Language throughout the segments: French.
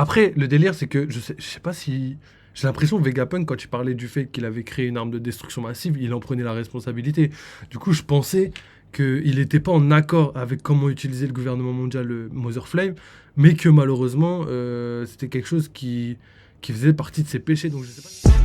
Après, le délire, c'est que je sais pas si. J'ai l'impression que Vegapunk, quand il parlait du fait qu'il avait créé une arme de destruction massive, il en prenait la responsabilité. Du coup, je pensais qu'il n'était pas en accord avec comment utiliser le gouvernement mondial le Mother Flame, mais que malheureusement, c'était quelque chose qui faisait partie de ses péchés. Donc, je sais pas.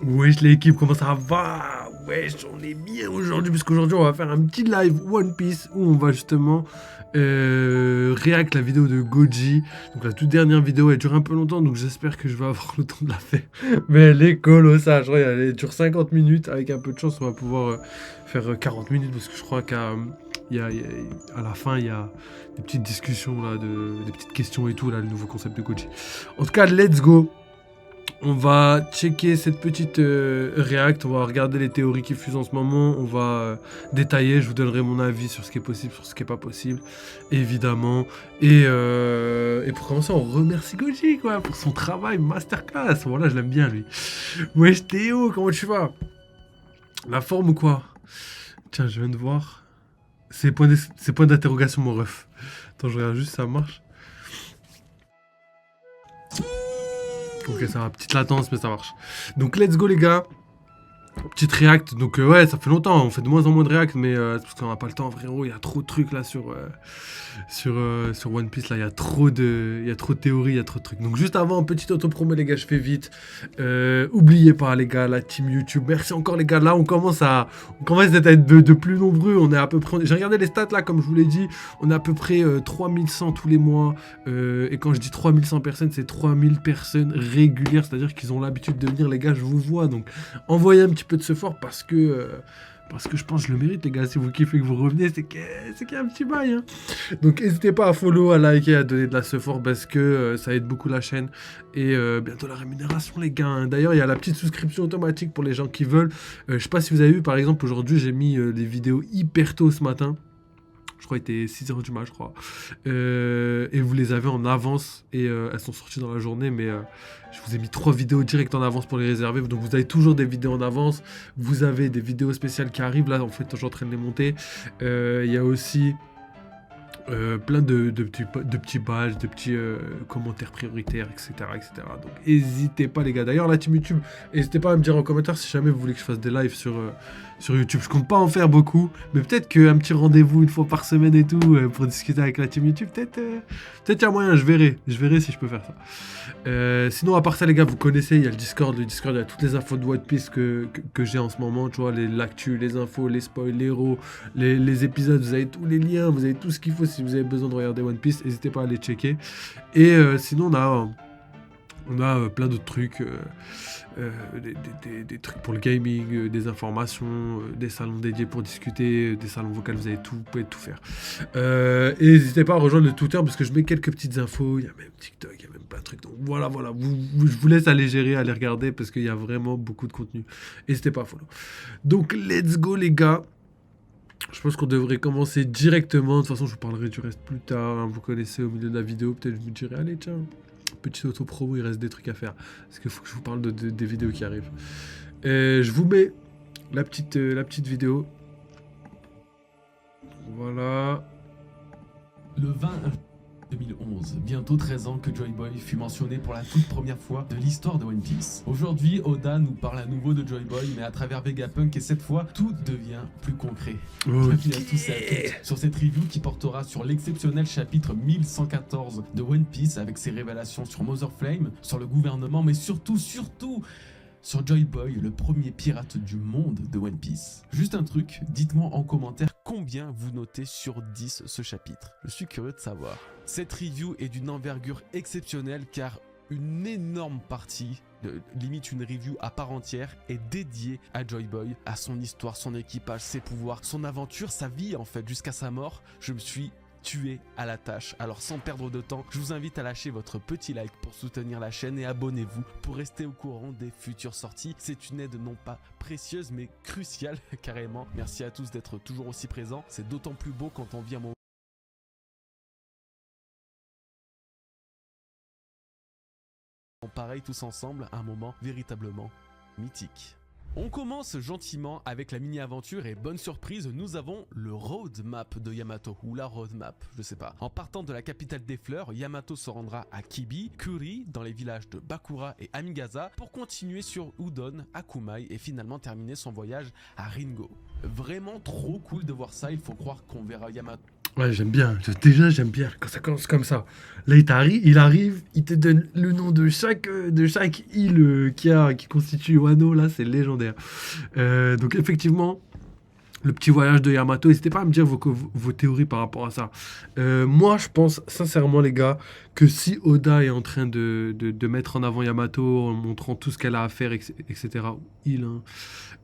Wesh l'équipe, comment ça va? Wesh, on est bien aujourd'hui, parce qu'aujourd'hui on va faire un petit live One Piece où on va justement réact la vidéo de Goji. Donc la toute dernière vidéo, elle dure un peu longtemps, donc j'espère que je vais avoir le temps de la faire. Mais elle est colossale, je crois qu'elle dure 50 minutes, avec un peu de chance on va pouvoir faire 40 minutes, parce que je crois qu'à à la fin il y a des petites discussions, là, des petites questions et tout, là, le nouveau concept de Goji. En tout cas, let's go! On va checker cette petite react, on va regarder les théories qui fusent en ce moment, on va détailler, je vous donnerai mon avis sur ce qui est possible, sur ce qui est pas possible, évidemment. Et pour commencer, on remercie Goji, quoi, pour son travail masterclass. Voilà, je l'aime bien, lui. Wesh Théo, comment tu vas? La forme ou quoi? Tiens, je viens de voir. C'est point d'interrogation, mon ref. Attends, je regarde juste si ça marche. Ok, ça va, petite latence, mais ça marche. Donc, let's go, les gars. Petite react. Donc, ouais, ça fait longtemps. On fait de moins en moins de react, mais c'est parce qu'on n'a pas le temps, frérot. Il y a trop de trucs là sur One Piece. Là, il y a trop de théories, il y a trop de trucs. Donc, juste avant, petite auto-promo, les gars, je fais vite. Oubliez pas, les gars, la team YouTube. Merci encore, les gars. Là, on commence à être de plus nombreux. On est à peu près. J'ai regardé les stats là, comme je vous l'ai dit. On est à peu près 3100 tous les mois. Et quand je dis 3100 personnes, c'est 3000 personnes régulières. C'est-à-dire qu'ils ont l'habitude de venir, les gars. Je vous vois. Donc, envoyez un petit peu de ce fort parce que je pense que je le mérite, les gars. Si vous kiffez que vous revenez, c'est qu'il y a un petit bail, hein. Donc n'hésitez pas à follow, à liker, à donner de la support parce que ça aide beaucoup la chaîne. Et bientôt la rémunération, les gars, hein. D'ailleurs, il y a la petite souscription automatique pour les gens qui veulent. Je sais pas si vous avez vu, par exemple, aujourd'hui j'ai mis les vidéos hyper tôt ce matin. Je crois qu'il était 6h du mat, je crois. Et vous les avez en avance. Et elles sont sorties dans la journée. Mais je vous ai mis 3 vidéos directes en avance pour les réserver. Donc vous avez toujours des vidéos en avance. Vous avez des vidéos spéciales qui arrivent. Là, en fait, je suis en train de les monter. Il y a aussi plein de petits badges, de petits commentaires prioritaires, etc., etc. Donc n'hésitez pas, les gars. D'ailleurs, la team YouTube, n'hésitez pas à me dire en commentaire si jamais vous voulez que je fasse des lives sur YouTube. Je compte pas en faire beaucoup, mais peut-être qu'un petit rendez-vous une fois par semaine et tout pour discuter avec la team YouTube, peut-être il y a moyen. Je verrai si je peux faire ça. Sinon, à part ça, les gars, vous connaissez, il y a le Discord, il y a toutes les infos de One Piece que j'ai en ce moment, tu vois, l'actu, les infos, les spoils, les héros, les épisodes, vous avez tous les liens, vous avez tout ce qu'il faut si vous avez besoin de regarder One Piece, n'hésitez pas à les checker. Et sinon, on a plein d'autres trucs, des trucs pour le gaming, des informations, des salons dédiés pour discuter, des salons vocaux, vous pouvez tout faire. Et n'hésitez pas à rejoindre le Twitter parce que je mets quelques petites infos, il y a même TikTok, il y a même plein de trucs. Donc voilà, je vous laisse aller gérer, aller regarder parce qu'il y a vraiment beaucoup de contenu. N'hésitez pas à follow. Donc let's go, les gars. Je pense qu'on devrait commencer directement. De toute façon, je vous parlerai du reste plus tard, hein. Vous connaissez au milieu de la vidéo. Peut-être je vous dirai, allez, tiens, petite auto-promo, il reste des trucs à faire. Parce qu'il faut que je vous parle des vidéos qui arrivent. Je vous mets la petite vidéo. Voilà. Le 20 2011, bientôt 13 ans que Joy Boy fut mentionné pour la toute première fois de l'histoire de One Piece. Aujourd'hui, Oda nous parle à nouveau de Joy Boy, mais à travers Vegapunk, et cette fois, tout devient plus concret. Bienvenue à tous et à toutes sur cette review qui portera sur l'exceptionnel chapitre 1114 de One Piece, avec ses révélations sur Mother Flame, sur le gouvernement, mais surtout sur Joy Boy, le premier pirate du monde de One Piece. Juste un truc, dites-moi en commentaire combien vous notez sur 10 ce chapitre. Je suis curieux de savoir. Cette review est d'une envergure exceptionnelle car une énorme partie, limite une review à part entière, est dédiée à Joy Boy, à son histoire, son équipage, ses pouvoirs, son aventure, sa vie en fait, jusqu'à sa mort. Je me suis tué à la tâche. Alors sans perdre de temps, je vous invite à lâcher votre petit like pour soutenir la chaîne et abonnez-vous pour rester au courant des futures sorties. C'est une aide non pas précieuse mais cruciale carrément. Merci à tous d'être toujours aussi présents. C'est d'autant plus beau quand on vit un moment pareil tous ensemble, un moment véritablement mythique. On commence gentiment avec la mini-aventure et bonne surprise, nous avons le roadmap de Yamato, ou la roadmap, je sais pas. En partant de la capitale des fleurs, Yamato se rendra à Kibi, Kuri, dans les villages de Bakura et Amigasa, pour continuer sur Udon, Akumai et finalement terminer son voyage à Ringo. Vraiment trop cool de voir ça, il faut croire qu'on verra Yamato. Ouais, j'aime bien. Déjà, j'aime bien quand ça commence comme ça. Là, il arrive, il te donne le nom de chaque île qui constitue Wano. Là, c'est légendaire. Donc, effectivement, le petit voyage de Yamato, n'hésitez pas à me dire vos théories par rapport à ça. Moi, je pense sincèrement, les gars, que si Oda est en train de mettre en avant Yamato en montrant tout ce qu'elle a à faire, etc.,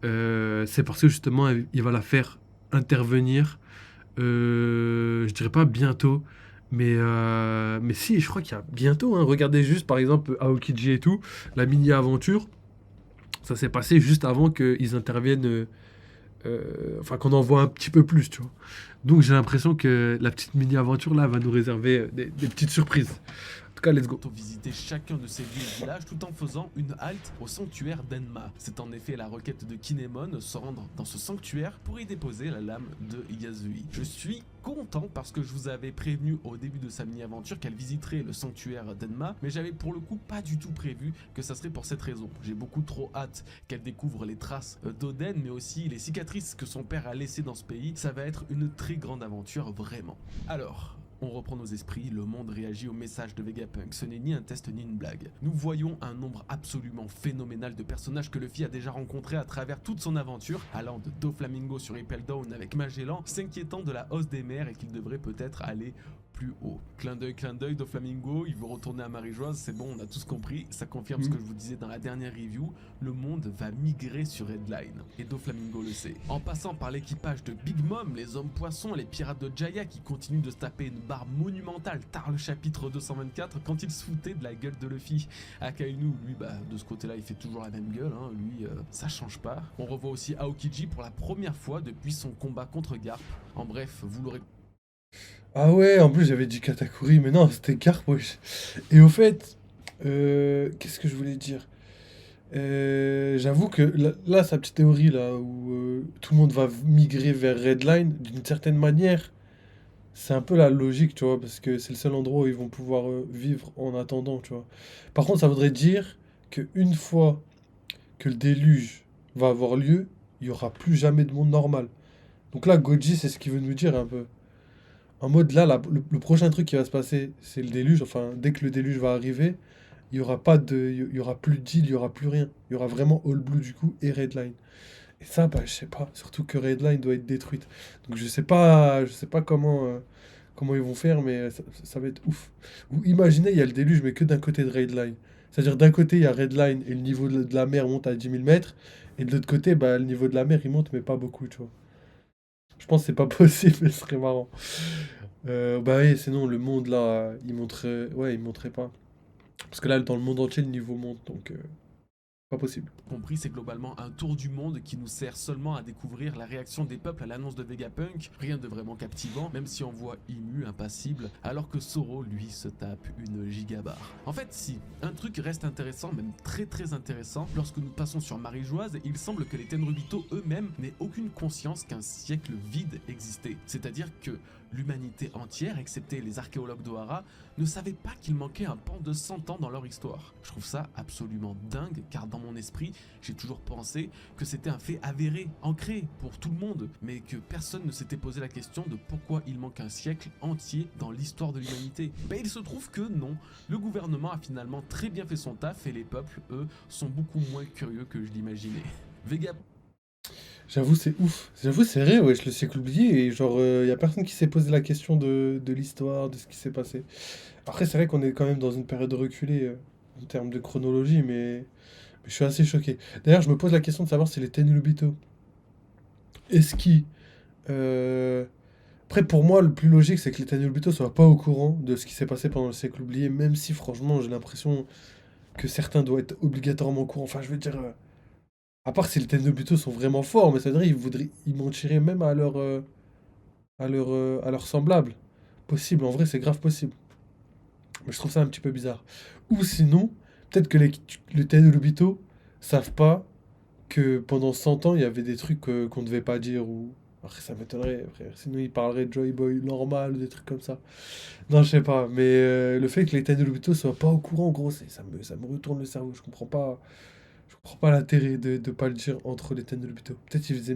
c'est parce que justement, il va la faire intervenir. Je dirais pas bientôt, mais si, je crois qu'il y a bientôt. Hein. Regardez juste, par exemple, Aokiji et tout, la mini-aventure, ça s'est passé juste avant qu'ils interviennent, enfin qu'on en voit un petit peu plus, tu vois. Donc j'ai l'impression que la petite mini-aventure là va nous réserver des petites surprises. En tout cas, let's go. Visiter chacun de ces villes et villages tout en faisant une halte au sanctuaire d'Enma. C'est en effet la requête de Kinemon, se rendre dans ce sanctuaire pour y déposer la lame de Yasui. Je suis content parce que je vous avais prévenu au début de sa mini-aventure qu'elle visiterait le sanctuaire d'Enma, mais j'avais pour le coup pas du tout prévu que ça serait pour cette raison. J'ai beaucoup trop hâte qu'elle découvre les traces d'Oden, mais aussi les cicatrices que son père a laissées dans ce pays. Ça va être une très grande aventure, vraiment. Alors, on reprend nos esprits, le monde réagit au message de Vegapunk, ce n'est ni un test ni une blague. Nous voyons un nombre absolument phénoménal de personnages que Luffy a déjà rencontrés à travers toute son aventure, allant de Doflamingo sur Impel Down avec Magellan, s'inquiétant de la hausse des mers et qu'il devrait peut-être aller plus haut. Clin d'œil, Doflamingo, il veut retourner à Marie-Joise, c'est bon, on a tous compris, ça confirme ce que je vous disais dans la dernière review, le monde va migrer sur Redline, et Doflamingo le sait. En passant par l'équipage de Big Mom, les hommes poissons, les pirates de Jaya qui continuent de se taper une barre monumentale, tard le chapitre 224, quand ils se foutaient de la gueule de Luffy. Akainu, lui, de ce côté-là, il fait toujours la même gueule, hein. Lui, ça change pas. On revoit aussi Aokiji pour la première fois depuis son combat contre Garp. En bref, vous l'aurez... Ah ouais, en plus j'avais dit Katakuri, mais non, c'était Garp, wesh. Et au fait, qu'est-ce que je voulais dire? J'avoue que là, sa petite théorie, là, où tout le monde va migrer vers Redline, d'une certaine manière, c'est un peu la logique, tu vois, parce que c'est le seul endroit où ils vont pouvoir vivre en attendant, tu vois. Par contre, ça voudrait dire qu'une fois que le déluge va avoir lieu, il y aura plus jamais de monde normal. Donc là, Goji, c'est ce qu'il veut nous dire un peu. En mode, là, le prochain truc qui va se passer, c'est le déluge. Enfin, dès que le déluge va arriver, il y aura pas de, il y aura plus de deal, il y aura plus rien. Il y aura vraiment All Blue du coup et Redline. Et ça, je sais pas. Surtout que Redline doit être détruite. Donc je sais pas comment ils vont faire, mais ça va être ouf. Ou imaginez, il y a le déluge, mais que d'un côté de Redline. C'est-à-dire d'un côté, il y a Redline et le niveau de la mer monte à 10 000 mètres. Et de l'autre côté, le niveau de la mer, il monte, mais pas beaucoup, tu vois. Je pense que c'est pas possible, mais ce serait marrant. Oui, sinon le monde là, il montrait pas. Parce que là, dans le monde entier, le niveau monte, donc pas possible. Compris, c'est globalement un tour du monde qui nous sert seulement à découvrir la réaction des peuples à l'annonce de Vegapunk. Rien de vraiment captivant, même si on voit Imu impassible, alors que Zoro, lui, se tape une gigabarre. En fait, si, un truc reste intéressant, même très très intéressant, lorsque nous passons sur Marie-Joise, il semble que les Tenryubito eux-mêmes n'aient aucune conscience qu'un siècle vide existait. C'est-à-dire que l'humanité entière, excepté les archéologues d'Ohara, ne savait pas qu'il manquait un pan de 100 ans dans leur histoire. Je trouve ça absolument dingue, car dans mon esprit, j'ai toujours pensé que c'était un fait avéré, ancré pour tout le monde, mais que personne ne s'était posé la question de pourquoi il manque un siècle entier dans l'histoire de l'humanité. Mais il se trouve que non, le gouvernement a finalement très bien fait son taf et les peuples, eux, sont beaucoup moins curieux que je l'imaginais. J'avoue, c'est ouf. J'avoue, c'est vrai, ouais, je le siècle oublié. Et genre, y a personne qui s'est posé la question de l'histoire, de ce qui s'est passé. Après, c'est vrai qu'on est quand même dans une période reculée. en termes de chronologie, mais je suis assez choqué. D'ailleurs, je me pose la question de savoir si les Tenryubito, est-ce qu'ils... euh, Après, pour moi, le plus logique, c'est que les Tenryubito soient pas au courant de ce qui s'est passé pendant le siècle oublié, même si, franchement, j'ai l'impression que certains doivent être obligatoirement au courant. Enfin, je veux dire... à part si les Tenryubito sont vraiment forts, mais ça veut dire ils mentiraient même à leurs semblables. Possible, en vrai, c'est grave possible. Mais je trouve ça un petit peu bizarre. Ou sinon, peut-être que les Tenryubito savent pas que pendant 100 ans, il y avait des trucs qu'on devait pas dire ou... Après, ça m'étonnerait, frère. Sinon, ils parleraient de Joy Boy normal ou des trucs comme ça. Non, je sais pas. Mais le fait que les Tenryubito soient pas au courant, gros, ça me retourne le cerveau. Je comprends pas l'intérêt de pas le dire entre les Tenryubito. Peut-être qu'ils faisaient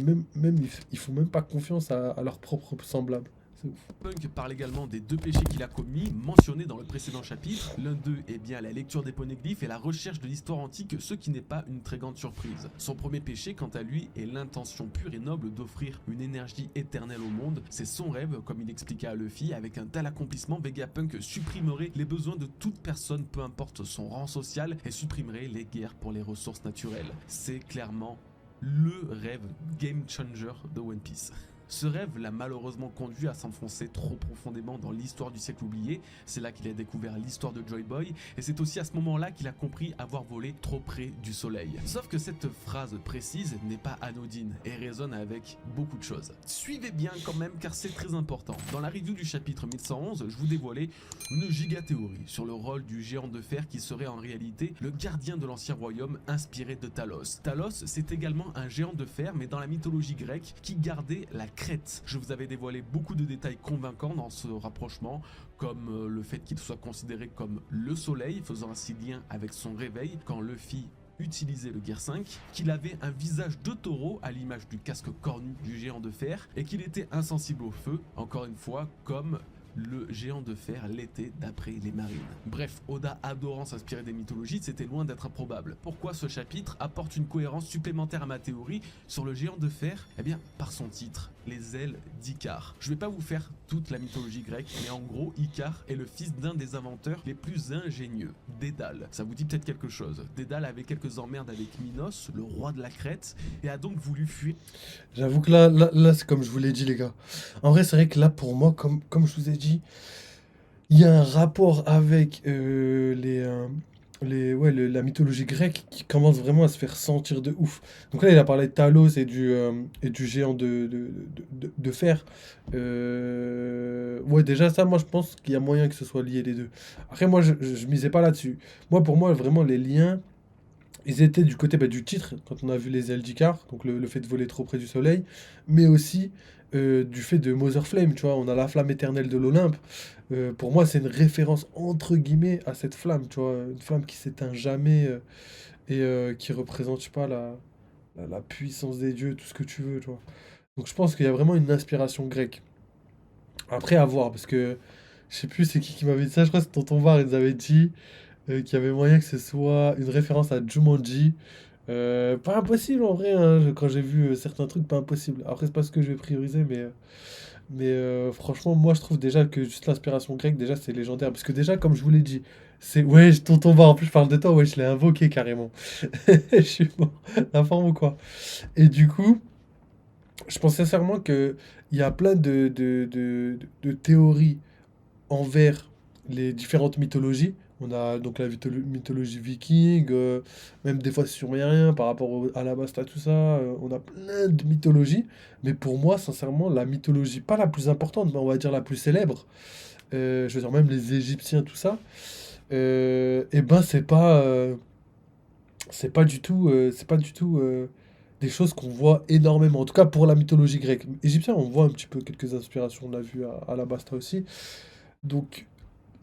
ils font même pas confiance à leurs propres semblables. C'est ouf. Punk parle également des deux péchés qu'il a commis, mentionnés dans le précédent chapitre. L'un d'eux est bien la lecture des poneglyphes et la recherche de l'histoire antique, ce qui n'est pas une très grande surprise. Son premier péché, quant à lui, est l'intention pure et noble d'offrir une énergie éternelle au monde. C'est son rêve, comme il expliqua à Luffy. Avec un tel accomplissement, Vegapunk supprimerait les besoins de toute personne, peu importe son rang social, et supprimerait les guerres pour les ressources naturelles. C'est clairement le rêve game changer de One Piece. Ce rêve l'a malheureusement conduit à s'enfoncer trop profondément dans l'histoire du siècle oublié. C'est là qu'il a découvert l'histoire de Joy Boy, et c'est aussi à ce moment-là qu'il a compris avoir volé trop près du soleil. Sauf que cette phrase précise n'est pas anodine et résonne avec beaucoup de choses. Suivez bien quand même car c'est très important. Dans la review du chapitre 1111, je vous dévoilais une giga théorie sur le rôle du géant de fer qui serait en réalité le gardien de l'ancien royaume inspiré de Talos. Talos, c'est également un géant de fer, mais dans la mythologie grecque, qui gardait la crête. Je vous avais dévoilé beaucoup de détails convaincants dans ce rapprochement, comme le fait qu'il soit considéré comme le soleil, faisant ainsi lien avec son réveil quand Luffy utilisait le Gear 5, qu'il avait un visage de taureau à l'image du casque cornu du géant de fer, et qu'il était insensible au feu, encore une fois, comme le géant de fer l'était d'après les marines. Bref, Oda adorant s'inspirer des mythologies, c'était loin d'être improbable. Pourquoi ce chapitre apporte une cohérence supplémentaire à ma théorie sur le géant de fer? Eh bien, par son titre, les ailes d'Icare. Je vais pas vous faire toute la mythologie grecque, mais en gros, Icare est le fils d'un des inventeurs les plus ingénieux, Dédale. Ça vous dit peut-être quelque chose. Dédale avait quelques emmerdes avec Minos, le roi de la Crète, et a donc voulu fuir. J'avoue que là, c'est comme je vous l'ai dit, les gars. En vrai, c'est vrai que là, pour moi, comme je vous ai dit, il y a un rapport avec la mythologie grecque qui commence vraiment à se faire sentir de ouf. Donc là, il a parlé de Talos et du géant de fer. Ouais, déjà, ça, moi, je pense qu'il y a moyen que ce soit lié les deux. Après, moi, je misais pas là-dessus. Pour moi, vraiment, les liens. Ils étaient du côté du titre, quand on a vu les ailes d'Icare, donc le fait de voler trop près du soleil, mais aussi du fait de Mother Flame, tu vois, on a la flamme éternelle de l'Olympe. Pour moi, c'est une référence entre guillemets à cette flamme, tu vois, une flamme qui s'éteint jamais et qui représente, je sais pas, la puissance des dieux, tout ce que tu veux, tu vois. Donc je pense qu'il y a vraiment une inspiration grecque. Après, à voir, parce que je sais plus c'est qui m'avait dit ça, je crois que c'est Tonton Var, ils nous avait dit qu'il y avait moyen que ce soit une référence à Jumanji. Pas impossible en vrai, hein, quand j'ai vu certains trucs, pas impossible. Après, c'est pas ce que je vais prioriser, mais franchement, moi je trouve déjà que juste l'inspiration grecque, déjà c'est légendaire. Parce que déjà, comme je vous l'ai dit, c'est. Ouais, tonton va, en plus je parle de toi, ouais, je l'ai invoqué carrément. Je suis mort. La forme ou quoi? Et du coup, je pense sincèrement que il y a plein de théories envers les différentes mythologies. On a donc la mythologie viking, même des fois sumérien par rapport à l'Alabasta, tout ça. On a plein de mythologies. Mais pour moi, sincèrement, la mythologie, pas la plus importante, mais on va dire la plus célèbre, je veux dire même les Égyptiens, tout ça, et ben c'est pas du tout des choses qu'on voit énormément. En tout cas pour la mythologie grecque. Égyptien, on voit un petit peu quelques inspirations, on l'a vu à Alabasta aussi. Donc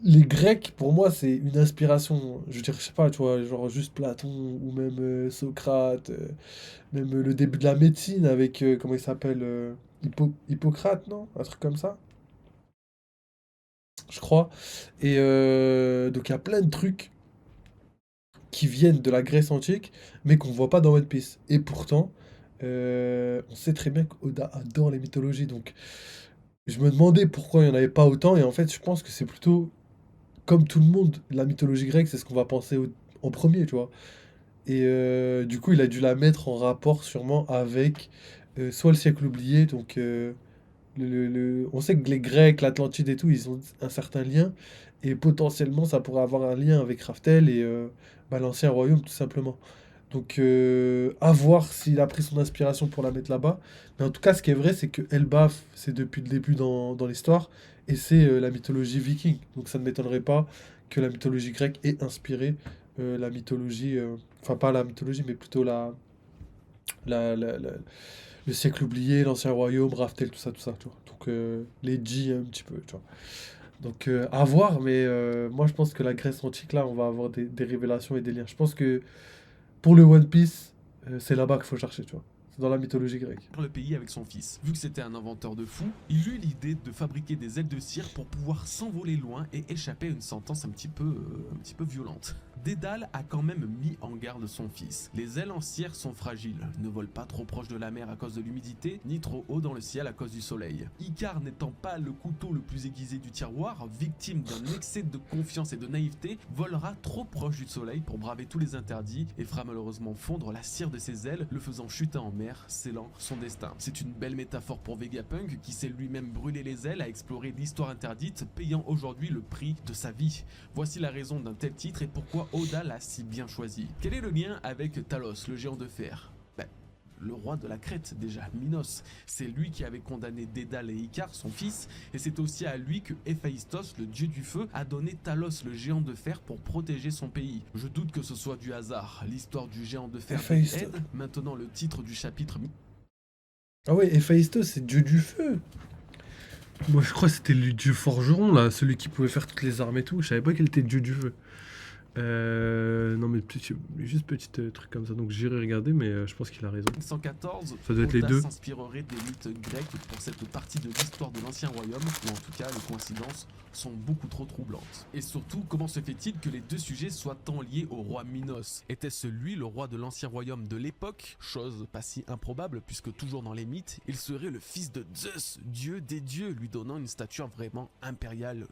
les Grecs, pour moi, c'est une inspiration. Je veux dire, je sais pas, tu vois, genre juste Platon ou même Socrate, même le début de la médecine avec, comment il s'appelle, Hippocrate, non? Un truc comme ça, je crois. Et donc il y a plein de trucs qui viennent de la Grèce antique, mais qu'on voit pas dans One Piece. Et pourtant, on sait très bien qu'Oda adore les mythologies, donc je me demandais pourquoi il n'y en avait pas autant, et en fait, je pense que c'est plutôt comme tout le monde, la mythologie grecque, c'est ce qu'on va penser en premier, tu vois. Et du coup, il a dû la mettre en rapport sûrement avec soit le siècle oublié, donc on sait que les Grecs, l'Atlantide et tout, ils ont un certain lien, et potentiellement ça pourrait avoir un lien avec Raftel et bah, l'Ancien Royaume tout simplement. Donc à voir s'il a pris son inspiration pour la mettre là-bas. Mais en tout cas, ce qui est vrai, c'est que Elbaf, c'est depuis le début dans l'histoire, et c'est la mythologie viking. Donc ça ne m'étonnerait pas que la mythologie grecque ait inspiré la mythologie, enfin pas la mythologie, mais plutôt la, la- la- le siècle oublié, l'Ancien Royaume, Raftel, tout ça, tu vois. Donc les G un petit peu, tu vois. Donc à voir, mais moi je pense que la Grèce antique, là, on va avoir des révélations et des liens. Je pense que pour le One Piece, c'est là-bas qu'il faut chercher, tu vois. C'est dans la mythologie grecque. le pays avec son fils. Vu que c'était un inventeur de fou, il eut l'idée de fabriquer des ailes de cire pour pouvoir s'envoler loin et échapper à une sentence un petit peu violente. Dédale a quand même mis en garde son fils. Les ailes en cire sont fragiles, ne volent pas trop proche de la mer à cause de l'humidité, ni trop haut dans le ciel à cause du soleil. Icare n'étant pas le couteau le plus aiguisé du tiroir, victime d'un excès de confiance et de naïveté, volera trop proche du soleil pour braver tous les interdits et fera malheureusement fondre la cire de ses ailes, le faisant chuter en mer, scellant son destin. C'est une belle métaphore pour Vegapunk qui s'est lui-même brûlé les ailes à explorer l'histoire interdite, payant aujourd'hui le prix de sa vie. Voici la raison d'un tel titre et pourquoi Oda l'a si bien choisi. Quel est le lien avec Talos, le géant de fer? Le roi de la Crète déjà, Minos. C'est lui qui avait condamné Dédale et Icare, son fils, et c'est aussi à lui que Héphaïstos, le dieu du feu, a donné Talos, le géant de fer, pour protéger son pays. Je doute que ce soit du hasard. L'histoire du géant de fer Héphaïstos. aide, maintenant le titre du chapitre. Ah ouais, Héphaïstos, c'est dieu du feu. Moi, je crois que c'était le dieu forgeron, là, celui qui pouvait faire toutes les armes et tout. Je savais pas qu'il était dieu du feu. Non, mais juste petit truc comme ça. Donc j'irai regarder, mais je pense qu'il a raison. 114, Ça doit être les Oda deux. s'inspirerait des mythes grecs pour cette partie de l'histoire de l'ancien royaume, ou en tout cas les coïncidences sont beaucoup trop troublantes. Et surtout, comment se fait-il que les deux sujets soient tant liés au roi Minos? Était-ce lui le roi de l'ancien royaume de l'époque? Chose pas si improbable puisque toujours dans les mythes, il serait le fils de Zeus, dieu des dieux, lui donnant une stature vraiment impériale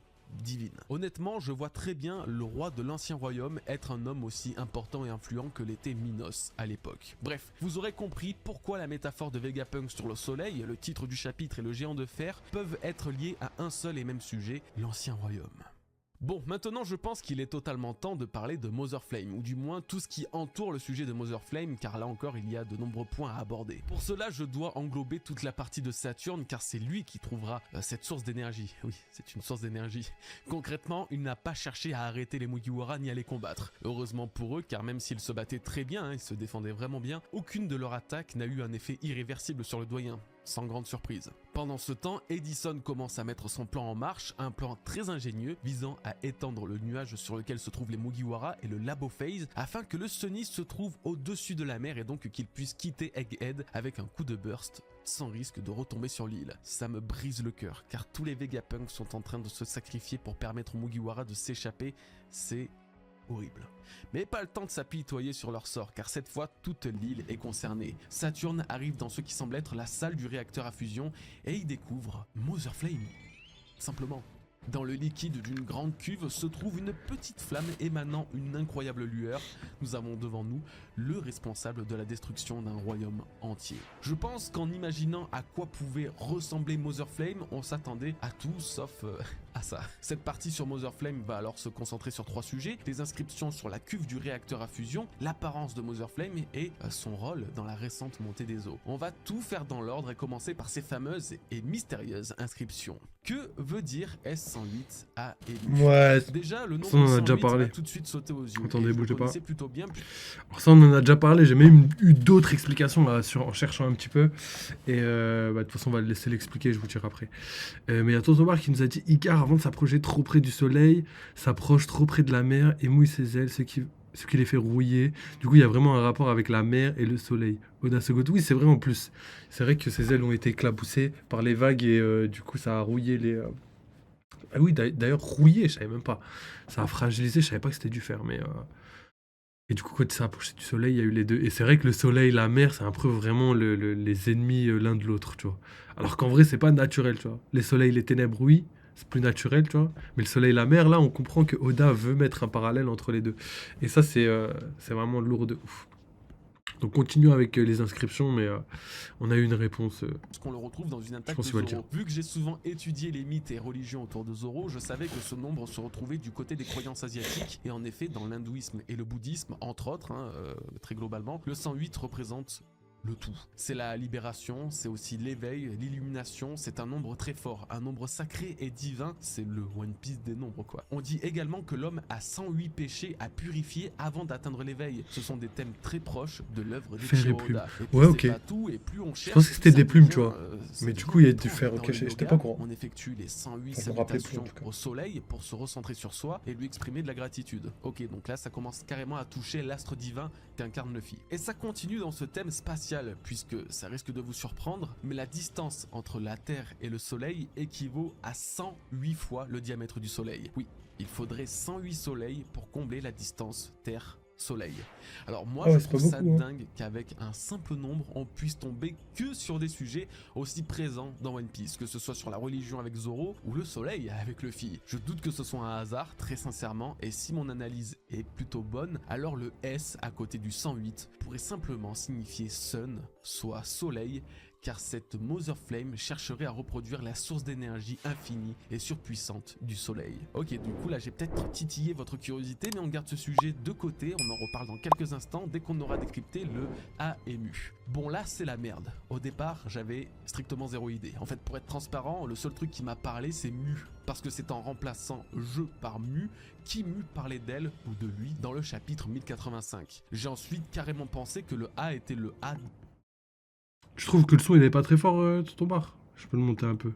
divine. Honnêtement, je vois très bien le roi de l'ancien royaume être un homme aussi important et influent que l'était Minos à l'époque. Bref, vous aurez compris pourquoi la métaphore de Vegapunk sur le soleil, le titre du chapitre et le géant de fer peuvent être liés à un seul et même sujet, l'ancien royaume. Bon, maintenant je pense qu'il est totalement temps de parler de Mother Flame, ou du moins tout ce qui entoure le sujet de Mother Flame, car là encore il y a de nombreux points à aborder. Pour cela, je dois englober toute la partie de Saturne, car c'est lui qui trouvera cette source d'énergie. Oui, c'est une source d'énergie. Concrètement, il n'a pas cherché à arrêter les Mugiwara ni à les combattre. Heureusement pour eux, car même s'ils se battaient très bien, ils se défendaient vraiment bien, aucune de leurs attaques n'a eu un effet irréversible sur le doyen. Sans grande surprise. Pendant ce temps, Edison commence à mettre son plan en marche, un plan très ingénieux visant à étendre le nuage sur lequel se trouvent les Mugiwara et le Labo Phase afin que le Sunny se trouve au-dessus de la mer et donc qu'il puisse quitter Egghead avec un coup de burst sans risque de retomber sur l'île. Ça me brise le cœur car tous les Vegapunk sont en train de se sacrifier pour permettre aux Mugiwara de s'échapper, c'est horrible. Mais pas le temps de s'apitoyer sur leur sort, car cette fois, toute l'île est concernée. Saturne arrive dans ce qui semble être la salle du réacteur à fusion, et y découvre Mother Flame. Simplement. Dans le liquide d'une grande cuve se trouve une petite flamme émanant une incroyable lueur. Nous avons devant nous le responsable de la destruction d'un royaume entier. Je pense qu'en imaginant à quoi pouvait ressembler Mother Flame, on s'attendait à tout sauf à ça. Cette partie sur Mother Flame va alors se concentrer sur trois sujets: les inscriptions sur la cuve du réacteur à fusion, l'apparence de Mother Flame et son rôle dans la récente montée des eaux. On va tout faire dans l'ordre et commencer par ces fameuses et mystérieuses inscriptions. Que veut dire S108 à Elu? Ouais, Déjà, le nom Ça, on en a déjà 108 parlé. m'a tout de suite sauté aux yeux. Attendez, et je le bougez pas. connaissais plutôt bien. Alors ça, on en a déjà parlé. J'ai même eu d'autres explications là, en cherchant un petit peu. Et de toute façon, on va le laisser l'expliquer, je vous dirai après. Mais il y a Totobar qui nous a dit: Icare, avant de s'approcher trop près du soleil, s'approche trop près de la mer et mouille ses ailes, ce qui les fait rouiller. Du coup, il y a vraiment un rapport avec la mer et le soleil. Oda Segoto, oui, c'est vrai en plus. C'est vrai que ses ailes ont été éclaboussées par les vagues et du coup, ça a rouillé les. Ah oui, d'ailleurs, rouillé, je savais même pas. Ça a fragilisé, je savais pas que c'était du fer, mais. Et du coup, quand il s'est approché du soleil, il y a eu les deux. Et c'est vrai que le soleil, la mer, c'est un peu vraiment les ennemis l'un de l'autre, tu vois. Alors qu'en vrai, c'est pas naturel, tu vois. Les soleils, les ténèbres, oui, c'est plus naturel, tu vois. Mais le soleil et la mer, là, on comprend que Oda veut mettre un parallèle entre les deux. Et ça, c'est vraiment lourd de ouf. Donc continuons avec les inscriptions, mais on a eu une réponse, Parce qu'on le retrouve dans une je attaque pense de qu'il va le dire. Zoro. Vu que j'ai souvent étudié les mythes et religions autour de Zoro, je savais que ce nombre se retrouvait du côté des croyances asiatiques. Et en effet, dans l'hindouisme et le bouddhisme, entre autres, très globalement, le 108 représente le tout. C'est la libération, c'est aussi l'éveil, l'illumination, c'est un nombre très fort, un nombre sacré et divin, c'est le One Piece des nombres quoi. On dit également que l'homme a 108 péchés à purifier avant d'atteindre l'éveil. Ce sont des thèmes très proches de l'œuvre Fer et d'Eiichiro plume. Oda. Et puis Ouais, c'est ok. pas tout, et plus on cherche, pensais que c'était plus ça des plumes, devient, tu vois. ça Mais du devient coup, il y a étrange. du fer, Dans ok, le j'étais yoga, pas au courant. on effectue les 108 Enfin, je me rappelais plus, salutations en tout cas. au soleil pour se recentrer sur soi et lui exprimer de la gratitude. Ok, donc là ça commence carrément à toucher l'astre divin qu'incarne Luffy. Et ça continue dans ce thème spatial, puisque ça risque de vous surprendre, mais la distance entre la Terre et le Soleil équivaut à 108 fois le diamètre du Soleil. Oui, il faudrait 108 soleils pour combler la distance Terre-Soleil. Alors moi Ah ouais, je c'est pas trouve ça beaucoup, hein. dingue qu'avec un simple nombre on puisse tomber que sur des sujets aussi présents dans One Piece, que ce soit sur la religion avec Zoro ou le soleil avec Luffy. Je doute que ce soit un hasard, très sincèrement, et si mon analyse est plutôt bonne, alors le S à côté du 108 pourrait simplement signifier Sun, soit soleil, car cette Mother Flame chercherait à reproduire la source d'énergie infinie et surpuissante du soleil. Ok, du coup là j'ai peut-être titillé votre curiosité, mais on garde ce sujet de côté, on en reparle dans quelques instants dès qu'on aura décrypté le AMU. Bon là c'est la merde. Au départ j'avais strictement zéro idée. En fait pour être transparent, le seul truc qui m'a parlé c'est Mu, parce que c'est en remplaçant je par Mu qui Mu parlait d'elle ou de lui dans le chapitre 1085. J'ai ensuite carrément pensé que le A était le A Je trouve que le son il est pas très fort sur ton bar. Je peux le monter un peu.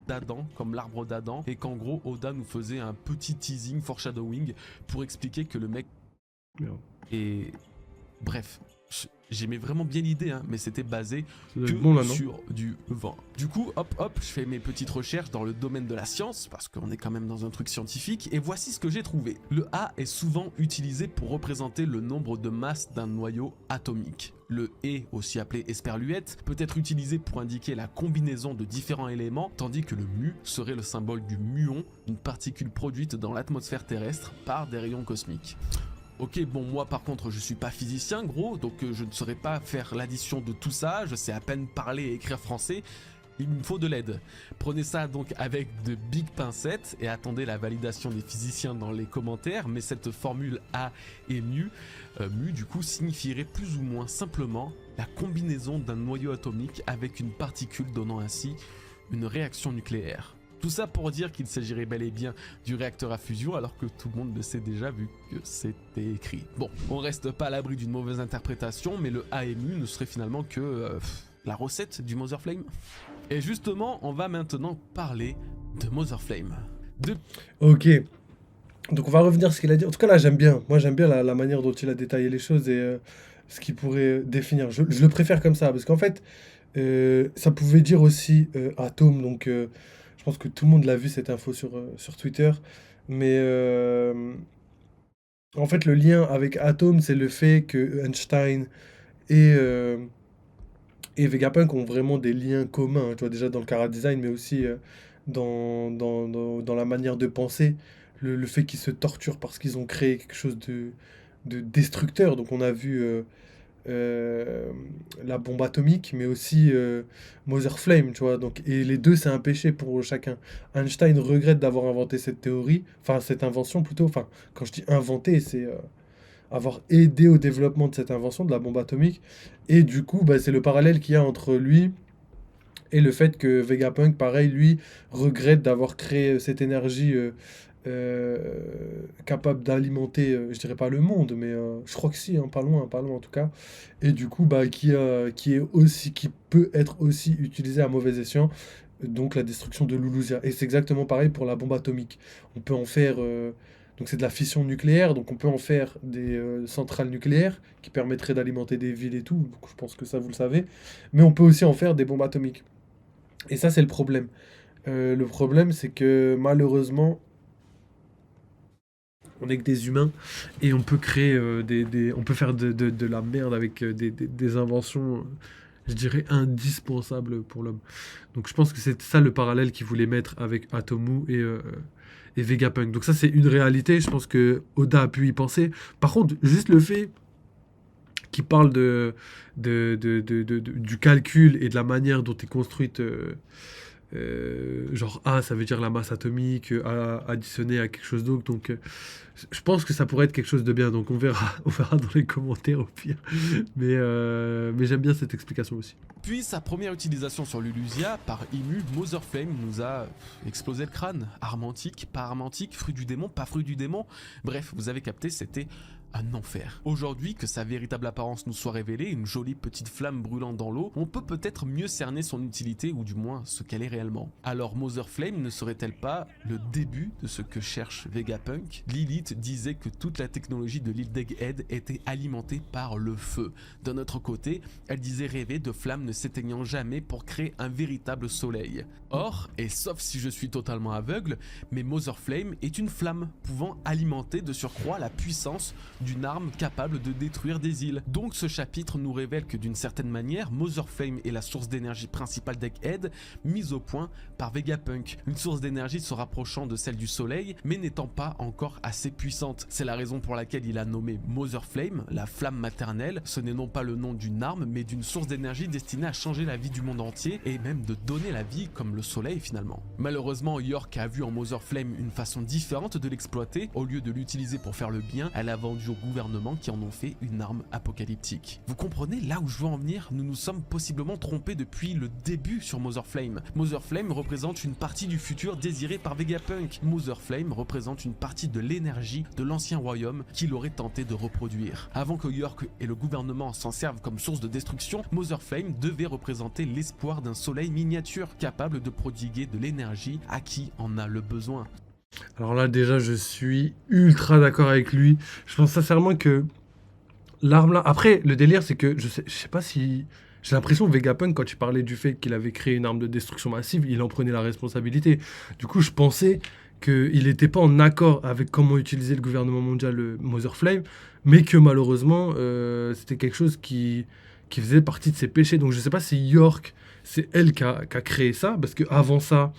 d'Adam, comme l'arbre d'Adam, et qu'en gros Oda nous faisait un petit teasing, foreshadowing, pour expliquer que le mec Merde. est... Bref, j'aimais vraiment bien l'idée, hein, mais c'était basé Ça doit que être bon là, non? sur du vent. Du coup, hop, je fais mes petites recherches dans le domaine de la science, parce qu'on est quand même dans un truc scientifique, et voici ce que j'ai trouvé. Le A est souvent utilisé pour représenter le nombre de masses d'un noyau atomique. Le E, aussi appelé esperluette, peut être utilisé pour indiquer la combinaison de différents éléments, tandis que le mu serait le symbole du muon, une particule produite dans l'atmosphère terrestre par des rayons cosmiques. Ok, bon, moi par contre, je suis pas physicien, gros, donc je ne saurais pas faire l'addition de tout ça, je sais à peine parler et écrire français, il me faut de l'aide. Prenez ça donc avec de big pincettes et attendez la validation des physiciens dans les commentaires, mais cette formule A et mu, mu du coup signifierait plus ou moins simplement la combinaison d'un noyau atomique avec une particule donnant ainsi une réaction nucléaire. Tout ça pour dire qu'il s'agirait bel et bien du réacteur à fusion alors que tout le monde le sait déjà vu que c'était écrit. Bon, on reste pas à l'abri d'une mauvaise interprétation, mais le AMU ne serait finalement que la recette du Mother Flame. Et justement, on va maintenant parler de Mother Flame. Ok. Donc on va revenir sur ce qu'il a dit. En tout cas là j'aime bien. Moi j'aime bien la manière dont il a détaillé les choses et ce qu'il pourrait définir. Je le préfère comme ça parce qu'en fait ça pouvait dire aussi atome. Donc je pense que tout le monde l'a vu cette info sur Twitter. Mais en fait le lien avec atome c'est le fait que Einstein et, euh, et Vegapunk ont vraiment des liens communs. Tu vois déjà dans le chara design mais aussi dans la manière de penser. Le fait qu'ils se torturent parce qu'ils ont créé quelque chose de destructeur. Donc on a vu euh, la bombe atomique, mais aussi Mother Flame, tu vois. Donc, et les deux, c'est un péché pour chacun. Einstein regrette d'avoir inventé cette théorie, enfin cette invention plutôt. Enfin, quand je dis inventé, c'est avoir aidé au développement de cette invention, de la bombe atomique. Et du coup, bah, c'est le parallèle qu'il y a entre lui et le fait que Vegapunk, pareil, lui, regrette d'avoir créé cette énergie capable d'alimenter, je dirais pas le monde, mais je crois que si, hein, pas loin en tout cas. Et du coup, bah, qui est aussi, qui peut être aussi utilisé à mauvais escient, donc la destruction de Lulusia. Et c'est exactement pareil pour la bombe atomique. On peut en faire, donc c'est de la fission nucléaire, donc on peut en faire des centrales nucléaires qui permettraient d'alimenter des villes et tout. Donc je pense que ça, vous le savez. Mais on peut aussi en faire des bombes atomiques. Et ça, c'est le problème. Le problème, c'est que malheureusement, on est que des humains et on peut créer on peut faire de la merde avec des inventions je dirais, indispensable pour l'homme. Donc je pense que c'est ça le parallèle qu'ils voulaient mettre avec Atomu et Vegapunk. Donc ça, c'est une réalité. Je pense que Oda a pu y penser. Par contre, juste le fait qu'il parle du calcul et de la manière dont est construite genre A, ça veut dire la masse atomique, A additionné à quelque chose d'autre. Donc, je pense que ça pourrait être quelque chose de bien. Donc, on verra, on verra dans les commentaires au pire. Mais j'aime bien cette explication aussi. Puis sa première utilisation sur Lulusia par Imu, Motherflame nous a explosé le crâne. Arme antique, pas arme antique, fruit du démon, pas fruit du démon. Bref, vous avez capté, c'était un enfer. Aujourd'hui, que sa véritable apparence nous soit révélée, une jolie petite flamme brûlant dans l'eau, on peut peut-être mieux cerner son utilité ou du moins ce qu'elle est réellement. Alors Motherflame ne serait-elle pas le début de ce que cherche Vegapunk? Lilith disait que toute la technologie de l'île d'Egghead était alimentée par le feu. D'un autre côté, elle disait rêver de flammes ne s'éteignant jamais pour créer un véritable soleil. Or, et sauf si je suis totalement aveugle, mais Motherflame est une flamme pouvant alimenter de surcroît la puissance d'une arme capable de détruire des îles. Donc ce chapitre nous révèle que d'une certaine manière, Motherflame est la source d'énergie principale d'Egghead, mise au point par Vegapunk. Une source d'énergie se rapprochant de celle du soleil, mais n'étant pas encore assez puissante. C'est la raison pour laquelle il a nommé Motherflame, la flamme maternelle. Ce n'est non pas le nom d'une arme, mais d'une source d'énergie destinée à changer la vie du monde entier, et même de donner la vie comme le soleil finalement. Malheureusement, York a vu en Motherflame une façon différente de l'exploiter. Au lieu de l'utiliser pour faire le bien, elle a vendu au gouvernement qui en ont fait une arme apocalyptique. Vous comprenez là où je veux en venir? Nous nous sommes possiblement trompés depuis le début sur Motherflame. Motherflame représente une partie du futur désiré par Vegapunk. Motherflame représente une partie de l'énergie de l'ancien royaume qu'il aurait tenté de reproduire. Avant que York et le gouvernement s'en servent comme source de destruction, Motherflame devait représenter l'espoir d'un soleil miniature capable de prodiguer de l'énergie à qui en a le besoin. Alors là, déjà, je suis ultra d'accord avec lui. Je pense sincèrement que l'arme là. Après, le délire, c'est que je sais pas si. J'ai l'impression que Vegapunk, quand il parlait du fait qu'il avait créé une arme de destruction massive, il en prenait la responsabilité. Du coup, je pensais qu'il n'était pas en accord avec comment utiliser le gouvernement mondial le Motherflame, mais que malheureusement, c'était quelque chose qui faisait partie de ses péchés. Donc je sais pas si York, c'est elle qui a créé ça, parce qu'avant ça,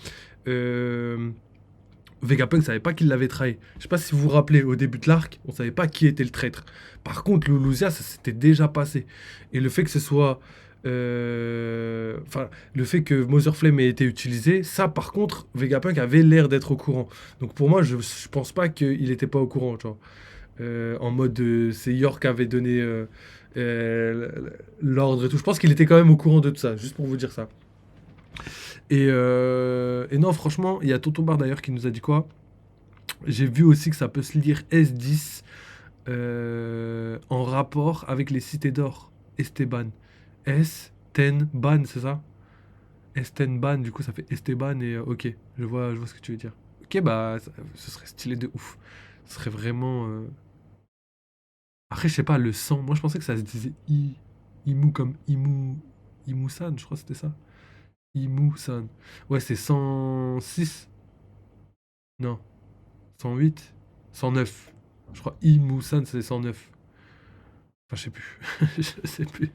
Vegapunk savait pas qu'il l'avait trahi. Je sais pas si vous vous rappelez, au début de l'arc, on savait pas qui était le traître. Par contre, Lulusia, ça s'était déjà passé. Et le fait que ce soit... Enfin, le fait que Motherflame ait été utilisé, ça par contre, Vegapunk avait l'air d'être au courant. Donc pour moi, je pense pas qu'il était pas au courant, tu vois. En mode, c'est York qui avait donné l'ordre et tout. Je pense qu'il était quand même au courant de tout ça, juste pour vous dire ça. Et non, franchement, il y a Tonton Bar d'ailleurs qui nous a dit quoi? J'ai vu aussi que ça peut se lire S10 en rapport avec les cités d'or. Esteban. Estenban, c'est ça? Estenban, du coup ça fait Esteban et ok, je vois ce que tu veux dire. Ok, bah ce serait stylé de ouf. Ce serait vraiment. Après, je sais pas, le sang. Moi je pensais que ça se disait Imu comme Imu-san, je crois que c'était ça. Imu-san. Ouais, c'est 106. Non, 108. 109. Je crois Imu-san, c'est 109. Enfin, je sais plus. Je sais plus.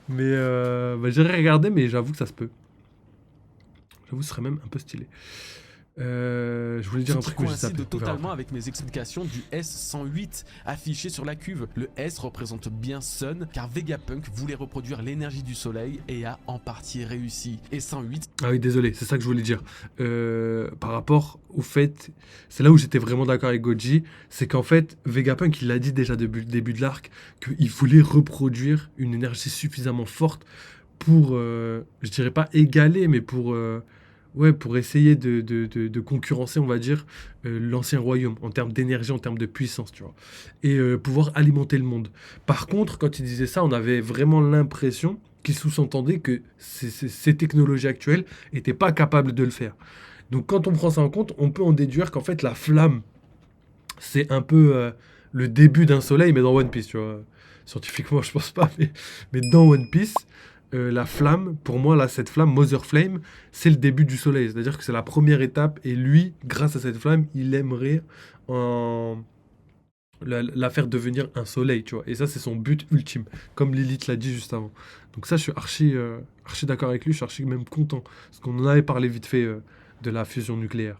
Mais bah, j'irai regarder, mais j'avoue que ça se peut. J'avoue, ce serait même un peu stylé. Je voulais dire Ce un qui truc, mais j'ai zappé. coïncide On verra totalement après. avec mes explications du S108 affiché sur la cuve. Le S représente bien Sun car Vegapunk voulait reproduire l'énergie du soleil et a en partie réussi. Et 108 Ah oui, désolé, c'est ça que je voulais dire. Par rapport au fait, c'est là où j'étais vraiment d'accord avec Goji, c'est qu'en fait, Vegapunk, il l'a dit déjà depuis le début de l'arc, qu'il voulait reproduire une énergie suffisamment forte pour, je dirais pas égaler, mais ouais, pour essayer de concurrencer, on va dire, l'ancien royaume, en termes d'énergie, en termes de puissance, tu vois, et pouvoir alimenter le monde. Par contre, quand il disait ça, on avait vraiment l'impression qu'il sous-entendait que ces technologies actuelles n'étaient pas capables de le faire. Donc quand on prend ça en compte, on peut en déduire qu'en fait la flamme, c'est un peu le début d'un soleil, mais dans One Piece, tu vois. Scientifiquement, je pense pas, mais dans One Piece, la flamme, pour moi, là, cette flamme, Mother Flame, c'est le début du soleil. C'est-à-dire que c'est la première étape, et lui, grâce à cette flamme, il aimerait en... la faire devenir un soleil, tu vois. Et ça, c'est son but ultime, comme Lilith l'a dit juste avant. Donc ça, je suis archi d'accord avec lui, je suis archi même content. Parce qu'on en avait parlé vite fait de la fusion nucléaire.